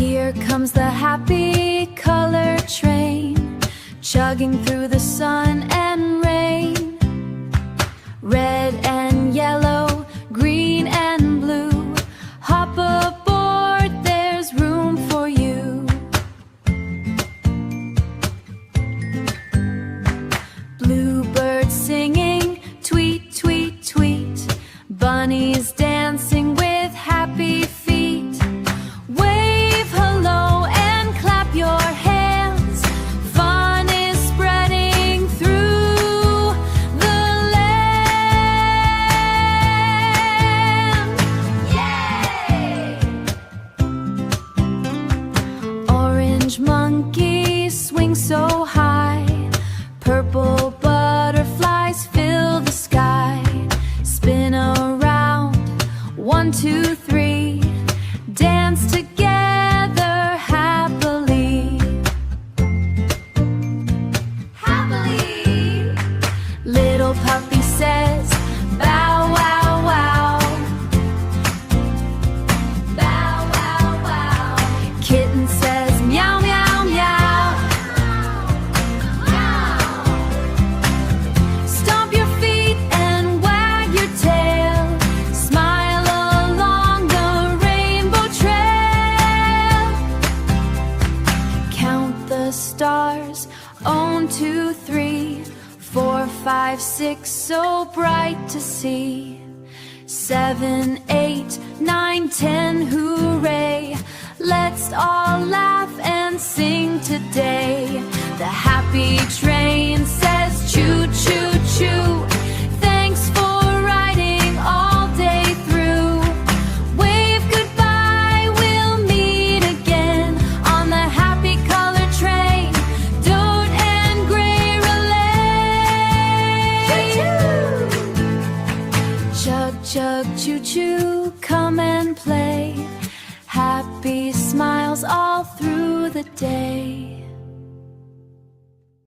Here comes the happy color train, chugging through the sun and rain. Red and yellow, green and blue, hop aboard, there's room for you. Bluebirds singing, tweet, tweet, tweet. Bunnies dancing with happy feet. Wave hello and clap your hands. Fun is spreading through the land. Yay! Orange monkeys swing so high. Purple butterflies fill the sky. Spin around, 1, 2, 3. Dance together happily. Happily. Little puppy says, bow wow wow. Bow wow wow. Kitten says, meow meow meow. Stomp your feet and wag your tail. Smile along the rainbow trail. Count the stars, 1, 2, 3, 4, 5, 6, so bright to see. 7, 8, 9, 10, hooray. Let's all laugh and sing today. The happy train says choo choo choo. Thanks for riding all day through. Wave goodbye, we'll meet again on the happy color train. Dote and gray relay. Chug chug choo choo, come and play. Happy smiles all through the day.